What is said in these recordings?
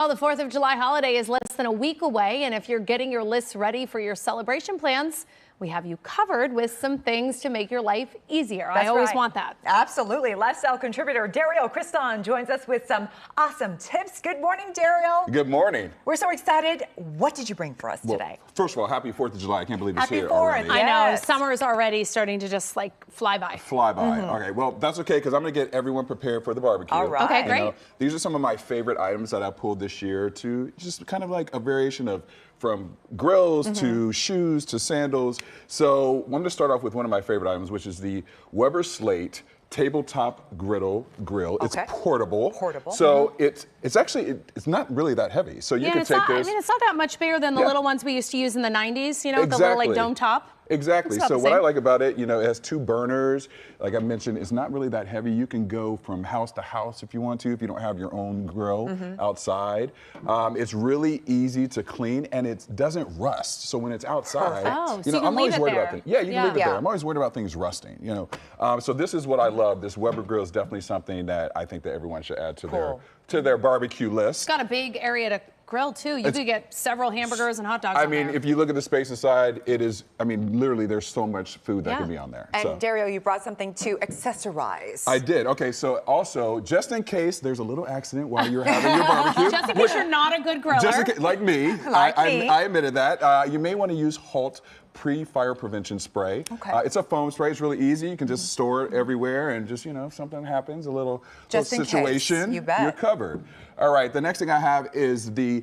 Well, the 4th of July holiday is less than a week away, and if you're getting your lists ready for your celebration plans, we have you covered with some things to make your life easier. I always want that. Absolutely. Lifestyle contributor Derrial Christon joins us with some awesome tips. Good morning, Derrial. Good morning. We're so excited. What did you bring for us today? First of all, happy 4th of July. I can't believe it's Happy here 4th. already. Yes. I know. Summer is already starting to just like fly by. Fly by. Okay, well, that's okay because I'm going to get everyone prepared for the barbecue. All right. Okay, great. These are some of my favorite items that I pulled this year to just kind of like a variation of from grills to shoes to sandals. So I'm going to start off with one of my favorite items, which is the Weber Slate tabletop grill. It's portable. So it's actually it's not really that heavy. So you can take this. I mean, it's not that much bigger than the little ones we used to use in the 90s. You know, the little like dome top. Exactly. So what I like about it, you know, it has 2 burners. Like I mentioned, it's not really that heavy. You can go from house to house if you want to, if you don't have your own grill outside. It's really easy to clean and it doesn't rust. So when it's outside, you know, I'm always worried about things. Yeah, you can leave it there. I'm always worried about things rusting, you know. So this is what I love. This Weber grill is definitely something that I think that everyone should add to their barbecue list. It's got a big area to grill too. You could get several hamburgers and hot dogs. I mean, if you look at the space inside, it is, I mean, literally there's so much food that can be on there. And Derrial, you brought something to accessorize. I did. Okay, so also, just in case there's a little accident while you're having your barbecue. Just in case you're not a good griller. Just in case, like me. I admitted that. You may want to use Halt pre-fire prevention spray. It's a foam spray. It's really easy. You can just store it everywhere and just, you know, if something happens, a little situation, you're covered. All right, the next thing I have is the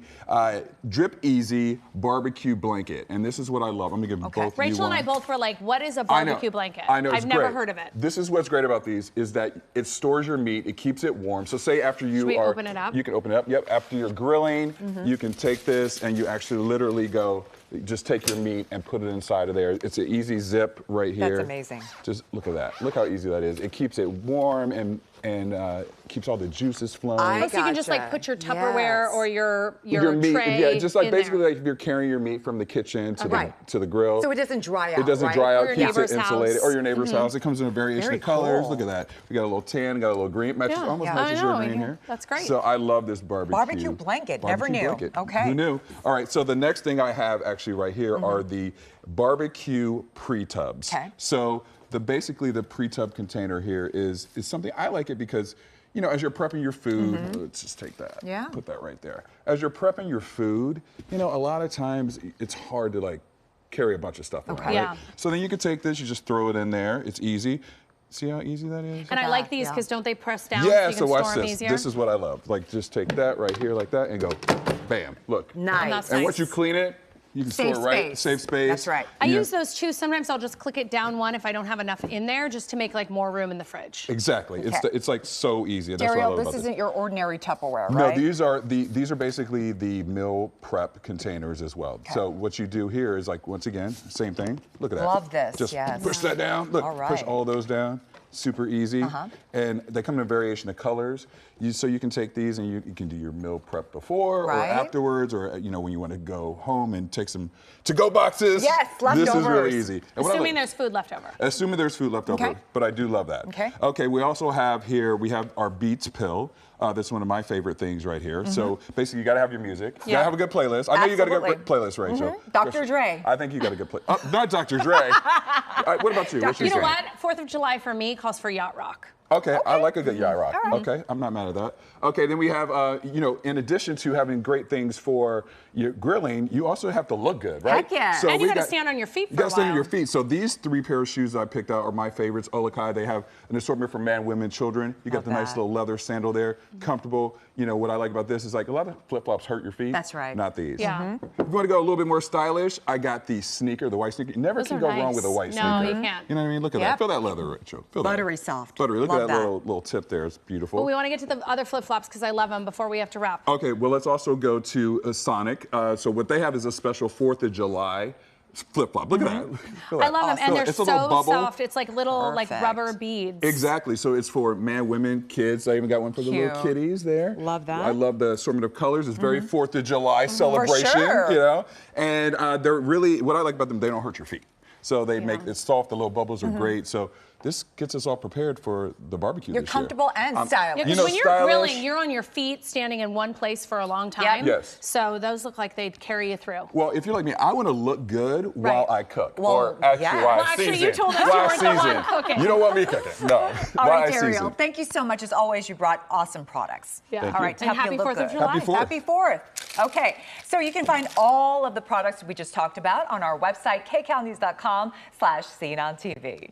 Drip Easy Barbecue Blanket. And this is what I love. I'm going to give both of you Rachel and I both were like, what is a barbecue blanket? I know, I've never heard of it. This is what's great about these is that it stores your meat. It keeps it warm. So say after you Should we open it up? You can open it up. Yep, after you're grilling, you can take this and you actually literally go, just take your meat and put it inside of there. It's an easy zip right here. That's amazing. Just look at that. Look how easy that is. It keeps it warm and keeps all the juices flowing. So you can just like put your Tupperware or your meat, tray just like basically like if you're carrying your meat from the kitchen to the grill. So it doesn't dry out. It doesn't dry out. Or your keeps it neighbor's insulated. house. Or your neighbor's house. It comes in a variation of colors. Look at that. We got a little tan, got a little green. Matches almost matches your green here. That's great. So I love this barbecue blanket. Never knew. Blanket. Okay. Who knew? All right. So the next thing I have actually right here are the barbecue pre-tubs. So basically the pre-tub container here is something I like it because, you know, as you're prepping your food, let's just take that, put that right there. As you're prepping your food, you know, a lot of times it's hard to like carry a bunch of stuff around, right? So then you can take this, you just throw it in there. It's easy. See how easy that is? And I like these because don't they press down? Yeah, so watch this. This is what I love. Like just take that right here like that and go, bam, look. Nice. And once you clean it, you can store it safe space. That's right. I use those too. Sometimes I'll just click it down one if I don't have enough in there, just to make like more room in the fridge. Exactly. It's like so easy. That's what I love about this isn't your ordinary Tupperware, right? No, these are basically the meal prep containers as well. So what you do here is like once again, same thing. Look at that. Love this. Just push that down. Look, push all those down. Super easy. And they come in a variation of colors. So you can take these and you can do your meal prep before or afterwards, or you know, when you want to go home and take some to-go boxes. Yes, leftovers. This is really easy. Assuming there's food left over. Assuming there's food left over, but I do love that. Okay, we also have here, we have our Beats pill. That's one of my favorite things right here. So basically, you got to have your music. You got to have a good playlist. I know you got a good playlist, Rachel. Dr. Dre. I think you got a good playlist. Not Dr. Dre. What about you? You know what? 4th of July for me calls for yacht rock. Okay, I like a good yacht rock. Okay, I'm not mad at that. Okay, then we have, you know, in addition to having great things for your grilling, you also have to look good, right? Heck yeah. So and you got to stand on your feet for a while. You got to stand on your feet. So these 3 pair of shoes I picked out are my favorites. Olakai, they have an assortment for men, women, children. You got the nice little leather sandal there, comfortable. You know, what I like about this is like a lot of flip-flops hurt your feet. That's right. Not these. Yeah. If you want to go a little bit more stylish, I got the sneaker, the white sneaker. You never can go wrong with a white sneaker. No, you can't. You know what I mean? Look at that. Feel that leather, Rachel. Feel Buttery that. soft. Buttery. Look at that little tip there. It's beautiful. Well, we want to get to the other flip-flops because I love them before we have to wrap. Okay, well, let's also go to Sonic. So what they have is a special 4th of July flip-flop. Look at that. I love them, and they're so soft. It's like little like rubber beads. Exactly. So it's for man, women, kids. I even got one for the little kitties there. Love that. I love the assortment of colors. It's very 4th of July celebration, you know. And they're really, what I like about them, they don't hurt your feet. So they make it soft. The little bubbles are great. So this gets us all prepared for the barbecue You're this comfortable year. and stylish. Yeah, because when you're stylish. grilling, you're on your feet, standing in one place for a long time. Yes. So those look like they'd carry you through. Well, if you're like me, I want to look good while I cook. Well, or actually, yeah. while Well, I actually, season. you told us While you I weren't the one season. cooking. You don't want me cooking. No. All While right, I Derrial, season. thank you so much. As always, you brought awesome products. Yeah. Thank All you. right, to And help happy you look 4th of good. July. Happy 4th. Happy 4th. Okay, so you can find all of the products we just talked about on our website, kcalnews.com/SeenOnTV.